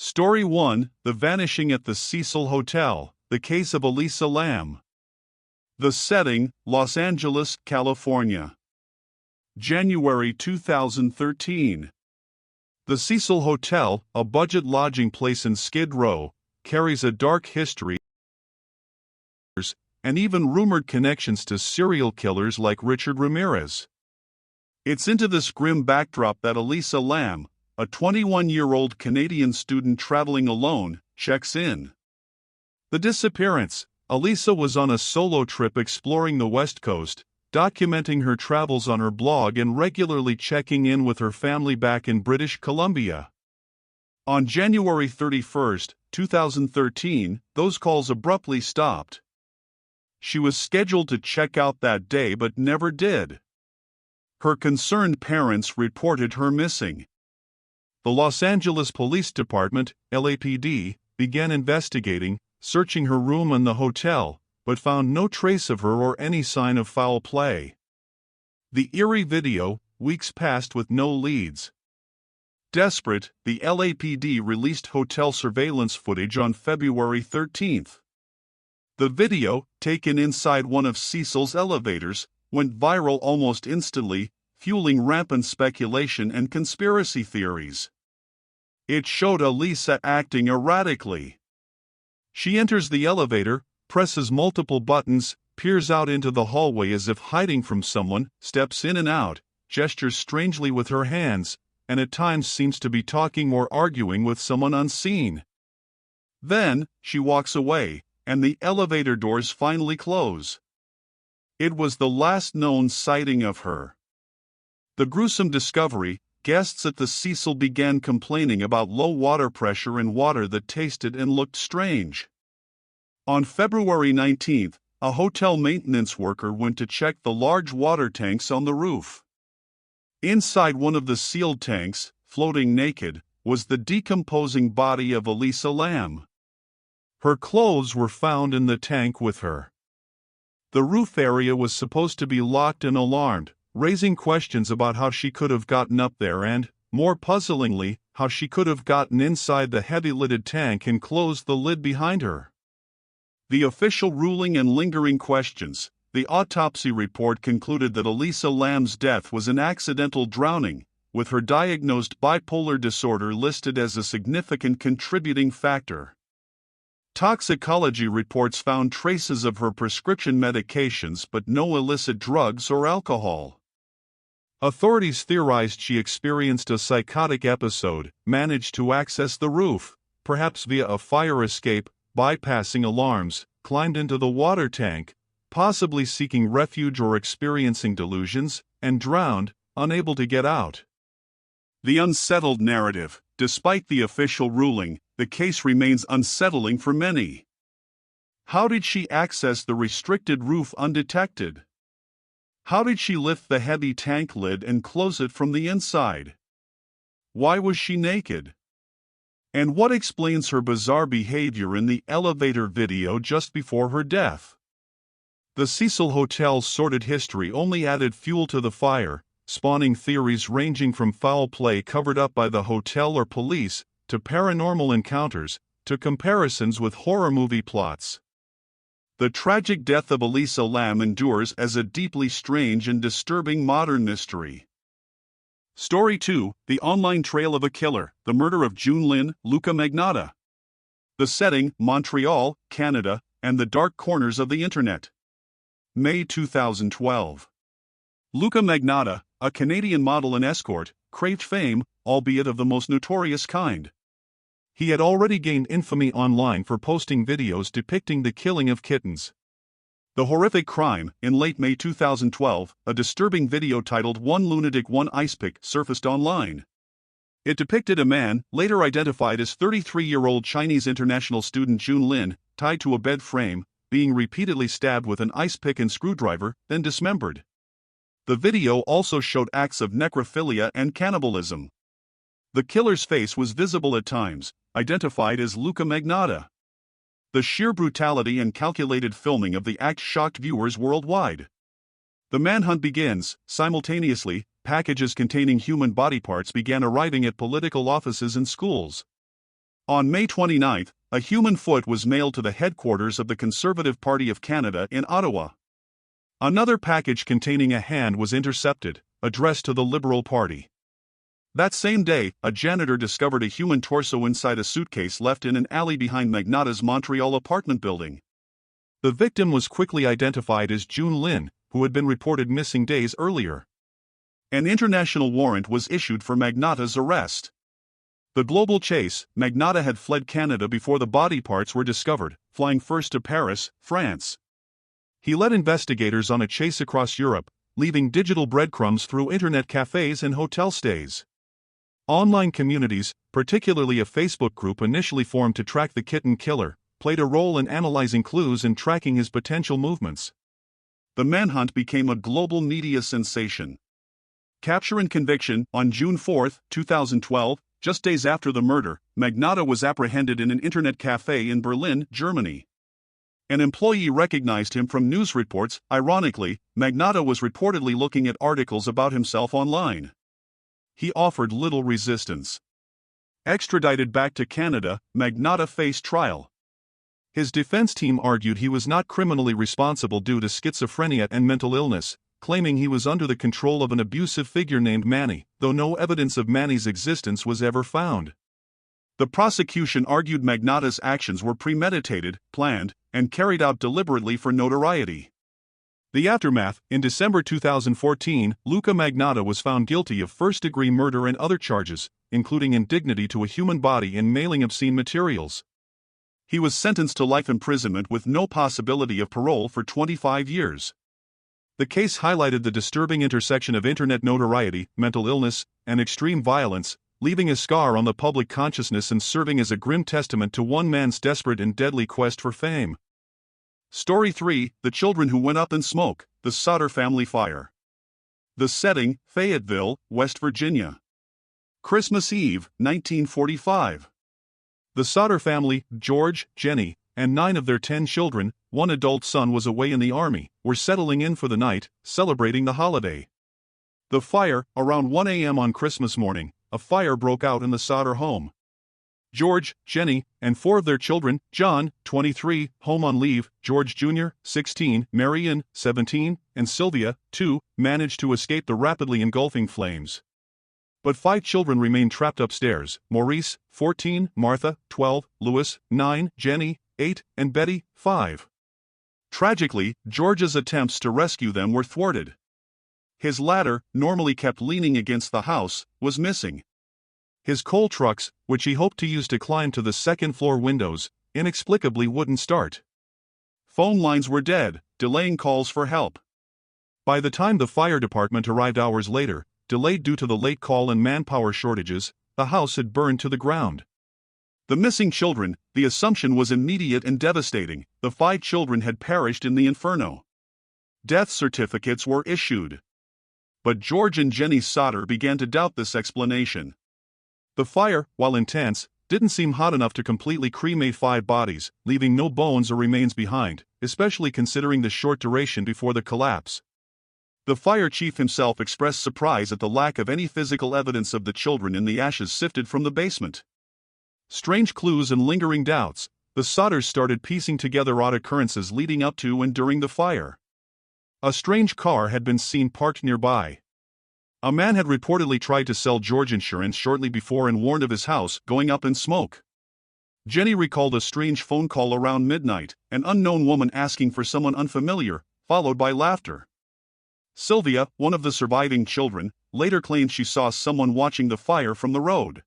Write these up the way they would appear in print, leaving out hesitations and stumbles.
Story 1: The Vanishing at the Cecil Hotel, The Case of Elisa Lam. The setting: Los Angeles, California. January 2013. The Cecil Hotel, a budget lodging place in Skid Row, carries a dark history and even rumored connections to serial killers like Richard Ramirez. It's into this grim backdrop that Elisa Lam, a 21-year-old Canadian student traveling alone, checks in. The disappearance: Elisa was on a solo trip exploring the West Coast, documenting her travels on her blog and regularly checking in with her family back in British Columbia. On January 31, 2013, those calls abruptly stopped. She was scheduled to check out that day but never did. Her concerned parents reported her missing. The Los Angeles Police Department, LAPD, began investigating, searching her room and the hotel, but found no trace of her or any sign of foul play. The eerie video: weeks passed with no leads. Desperate, the LAPD released hotel surveillance footage on February 13. The video, taken inside one of Cecil's elevators, went viral almost instantly, fueling rampant speculation and conspiracy theories. It showed Elisa acting erratically. She enters the elevator, presses multiple buttons, peers out into the hallway as if hiding from someone, steps in and out, gestures strangely with her hands, and at times seems to be talking or arguing with someone unseen. Then, she walks away, and the elevator doors finally close. It was the last known sighting of her. The gruesome discovery: guests at the Cecil began complaining about low water pressure and water that tasted and looked strange. On February 19, a hotel maintenance worker went to check the large water tanks on the roof. Inside one of the sealed tanks, floating naked, was the decomposing body of Elisa Lam. Her clothes were found in the tank with her. The roof area was supposed to be locked and alarmed, raising questions about how she could have gotten up there and, more puzzlingly, how she could have gotten inside the heavy-lidded tank and closed the lid behind her. The official ruling and lingering questions: the autopsy report concluded that Elisa Lam's death was an accidental drowning, with her diagnosed bipolar disorder listed as a significant contributing factor. Toxicology reports found traces of her prescription medications but no illicit drugs or alcohol. Authorities theorized she experienced a psychotic episode, managed to access the roof, perhaps via a fire escape, bypassing alarms, climbed into the water tank, possibly seeking refuge or experiencing delusions, and drowned, unable to get out. The unsettled narrative: despite the official ruling, the case remains unsettling for many. How did she access the restricted roof undetected? How did she lift the heavy tank lid and close it from the inside? Why was she naked? And what explains her bizarre behavior in the elevator video just before her death? The Cecil Hotel's sordid history only added fuel to the fire, spawning theories ranging from foul play covered up by the hotel or police, to paranormal encounters, to comparisons with horror movie plots. The tragic death of Elisa Lam endures as a deeply strange and disturbing modern mystery. Story 2: The Online Trail of a Killer, The Murder of June Lin, Luca Magnotta. The setting: Montreal, Canada, and the dark corners of the Internet. May 2012. Luca Magnotta, a Canadian model and escort, craved fame, albeit of the most notorious kind. He had already gained infamy online for posting videos depicting the killing of kittens. The horrific crime: in late May 2012, a disturbing video titled "One Lunatic, One Ice Pick" surfaced online. It depicted a man, later identified as 33-year-old Chinese international student June Lin, tied to a bed frame, being repeatedly stabbed with an ice pick and screwdriver, then dismembered. The video also showed acts of necrophilia and cannibalism. The killer's face was visible at times, identified as Luca Magnotta. The sheer brutality and calculated filming of the act shocked viewers worldwide. The manhunt begins. Simultaneously, packages containing human body parts began arriving at political offices and schools. On May 29, a human foot was mailed to the headquarters of the Conservative Party of Canada in Ottawa. Another package containing a hand was intercepted, addressed to the Liberal Party. That same day, a janitor discovered a human torso inside a suitcase left in an alley behind Magnata's Montreal apartment building. The victim was quickly identified as June Lin, who had been reported missing days earlier. An international warrant was issued for Magnata's arrest. The global chase, Magnata had fled Canada before the body parts were discovered, flying first to Paris, France. He led investigators on a chase across Europe, leaving digital breadcrumbs through internet cafes and hotel stays. Online communities, particularly a Facebook group initially formed to track the kitten killer, played a role in analyzing clues and tracking his potential movements. The manhunt became a global media sensation. Capture and conviction. On June 4, 2012, just days after the murder, Magnata was apprehended in an internet cafe in Berlin, Germany. An employee recognized him from news reports. Ironically, Magnata was reportedly looking at articles about himself online. He offered little resistance. Extradited back to Canada, Magnata faced trial. His defense team argued he was not criminally responsible due to schizophrenia and mental illness, claiming he was under the control of an abusive figure named Manny, though no evidence of Manny's existence was ever found. The prosecution argued Magnata's actions were premeditated, planned, and carried out deliberately for notoriety. The aftermath. In December 2014, Luca Magnata was found guilty of first-degree murder and other charges, including indignity to a human body and mailing obscene materials. He was sentenced to life imprisonment with no possibility of parole for 25 years. The case highlighted the disturbing intersection of internet notoriety, mental illness, and extreme violence, leaving a scar on the public consciousness and serving as a grim testament to one man's desperate and deadly quest for fame. Story 3: The Children Who Went Up in Smoke, the Sauter Family Fire. The setting: Fayetteville, West Virginia. Christmas Eve, 1945. The Sauter family, George, Jenny, and 9 of their 10 children, one adult son was away in the army, were settling in for the night, celebrating the holiday. The fire. Around 1 a.m. on Christmas morning, a fire broke out in the Sauter home. George, Jenny, and 4 of their children, John, 23, home on leave, George Jr., 16, Marion, 17, and Sylvia, 2, managed to escape the rapidly engulfing flames. But 5 children remained trapped upstairs: Maurice, 14, Martha, 12, Louis, 9, Jenny, 8, and Betty, 5. Tragically, George's attempts to rescue them were thwarted. His ladder, normally kept leaning against the house, was missing. His coal trucks, which he hoped to use to climb to the second-floor windows, inexplicably wouldn't start. Phone lines were dead, delaying calls for help. By the time the fire department arrived hours later, delayed due to the late call and manpower shortages, the house had burned to the ground. The missing children. The assumption was immediate and devastating: the 5 children had perished in the inferno. Death certificates were issued. But George and Jenny Sauter began to doubt this explanation. The fire, while intense, didn't seem hot enough to completely cremate 5 bodies, leaving no bones or remains behind, especially considering the short duration before the collapse. The fire chief himself expressed surprise at the lack of any physical evidence of the children in the ashes sifted from the basement. Strange clues and lingering doubts. The Sauters started piecing together odd occurrences leading up to and during the fire. A strange car had been seen parked nearby. A man had reportedly tried to sell George insurance shortly before and warned of his house going up in smoke. Jenny recalled a strange phone call around midnight, an unknown woman asking for someone unfamiliar, followed by laughter. Sylvia, one of the surviving children, later claimed she saw someone watching the fire from the road.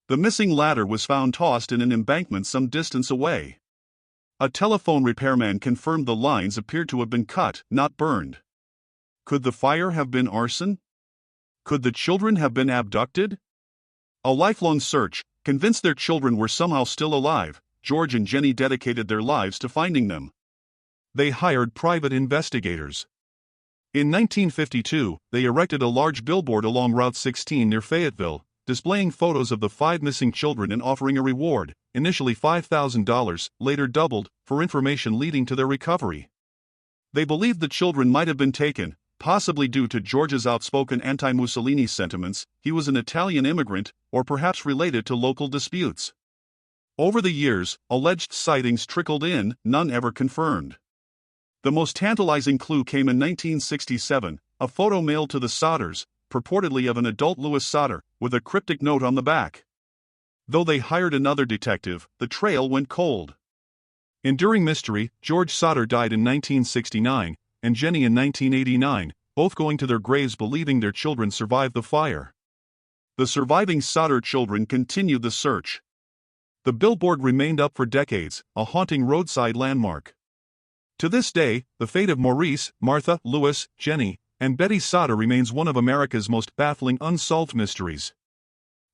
The missing ladder was found tossed in an embankment some distance away. A telephone repairman confirmed the lines appeared to have been cut, not burned. Could the fire have been arson? Could the children have been abducted? A lifelong search, convinced their children were somehow still alive, George and Jenny dedicated their lives to finding them. They hired private investigators. In 1952, they erected a large billboard along Route 16 near Fayetteville, displaying photos of the 5 missing children and offering a reward, initially $5,000, later doubled, for information leading to their recovery. They believed the children might have been taken, possibly due to George's outspoken anti-Mussolini sentiments. He was an Italian immigrant, or perhaps related to local disputes. Over the years, alleged sightings trickled in, none ever confirmed. The most tantalizing clue came in 1967, a photo mailed to the Sodders, purportedly of an adult Louis Sodder, with a cryptic note on the back. Though they hired another detective, the trail went cold. Enduring mystery, George Sodder died in 1969, and Jenny in 1989, both going to their graves believing their children survived the fire. The surviving Sodder children continued the search. The billboard remained up for decades, a haunting roadside landmark. To this day, the fate of Maurice, Martha, Louis, Jenny, and Betty Sodder remains one of America's most baffling unsolved mysteries.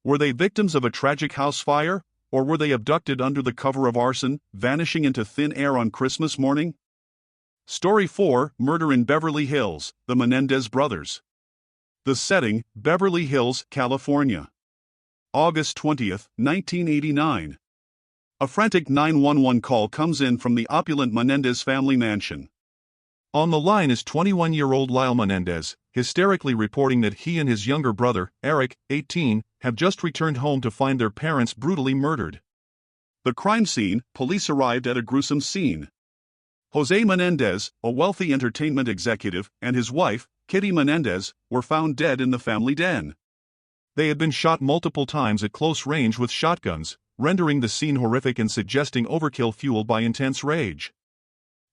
Were they victims of a tragic house fire, or were they abducted under the cover of arson, vanishing into thin air on Christmas morning? Story 4: Murder in Beverly Hills, the Menendez Brothers. The setting: Beverly Hills, California. August 20, 1989. A frantic 911 call comes in from the opulent Menendez family mansion. On the line is 21-year-old Lyle Menendez, hysterically reporting that he and his younger brother, Eric, 18, have just returned home to find their parents brutally murdered. The crime scene: police arrived at a gruesome scene. Jose Menendez, a wealthy entertainment executive, and his wife, Kitty Menendez, were found dead in the family den. They had been shot multiple times at close range with shotguns, rendering the scene horrific and suggesting overkill fueled by intense rage.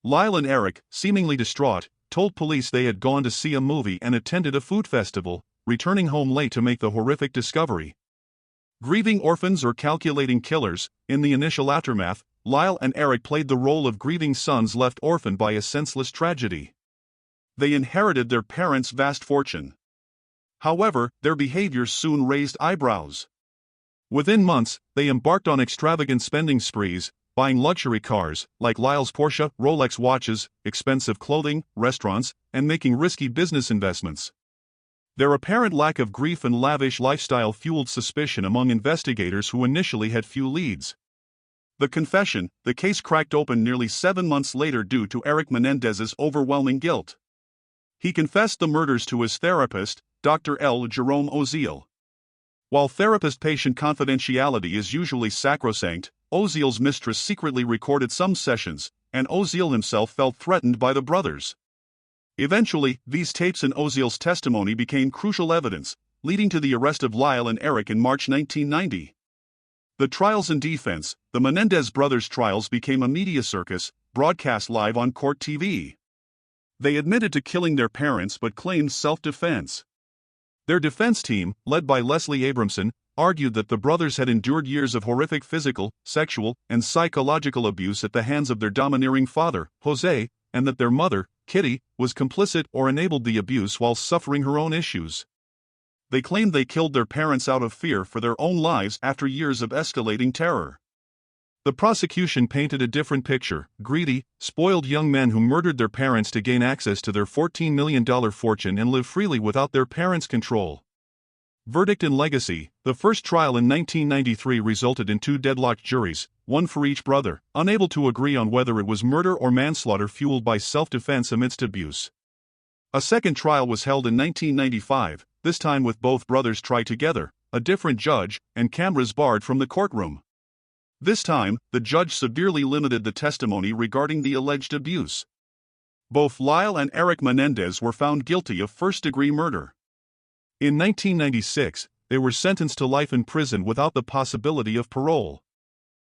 Lyle and Eric, seemingly distraught, told police they had gone to see a movie and attended a food festival, returning home late to make the horrific discovery. Grieving orphans or calculating killers, in the initial aftermath, Lyle and Eric played the role of grieving sons left orphaned by a senseless tragedy. They inherited their parents' vast fortune. However, their behavior soon raised eyebrows. Within months, they embarked on extravagant spending sprees, buying luxury cars, like Lyle's Porsche, Rolex watches, expensive clothing, restaurants, and making risky business investments. Their apparent lack of grief and lavish lifestyle fueled suspicion among investigators who initially had few leads. The confession: the case cracked open nearly 7 months later due to Eric Menendez's overwhelming guilt. He confessed the murders to his therapist, Dr. L. Jerome Oziel. While therapist-patient confidentiality is usually sacrosanct, Oziel's mistress secretly recorded some sessions, and Oziel himself felt threatened by the brothers. Eventually, these tapes and Oziel's testimony became crucial evidence, leading to the arrest of Lyle and Eric in March 1990. The trials and defense: the Menendez brothers' trials became a media circus, broadcast live on court TV. They admitted to killing their parents but claimed self-defense. Their defense team, led by Leslie Abramson, argued that the brothers had endured years of horrific physical, sexual, and psychological abuse at the hands of their domineering father, Jose, and that their mother, Kitty, was complicit or enabled the abuse while suffering her own issues. They claimed they killed their parents out of fear for their own lives after years of escalating terror. The prosecution painted a different picture: greedy, spoiled young men who murdered their parents to gain access to their $14 million fortune and live freely without their parents' control. Verdict and legacy: the first trial in 1993 resulted in 2 deadlocked juries, one for each brother, unable to agree on whether it was murder or manslaughter fueled by self-defense amidst abuse. A second trial was held in 1995, this time with both brothers tried together, a different judge, and cameras barred from the courtroom. This time, the judge severely limited the testimony regarding the alleged abuse. Both Lyle and Eric Menendez were found guilty of first-degree murder. In 1996, they were sentenced to life in prison without the possibility of parole.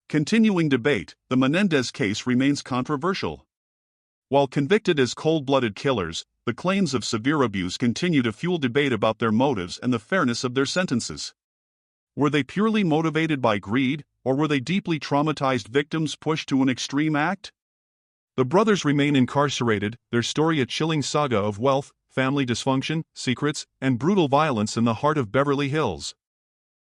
Continuing debate: the Menendez case remains controversial. While convicted as cold-blooded killers, the claims of severe abuse continue to fuel debate about their motives and the fairness of their sentences. Were they purely motivated by greed, or were they deeply traumatized victims pushed to an extreme act? The brothers remain incarcerated, their story a chilling saga of wealth, family dysfunction, secrets, and brutal violence in the heart of Beverly Hills.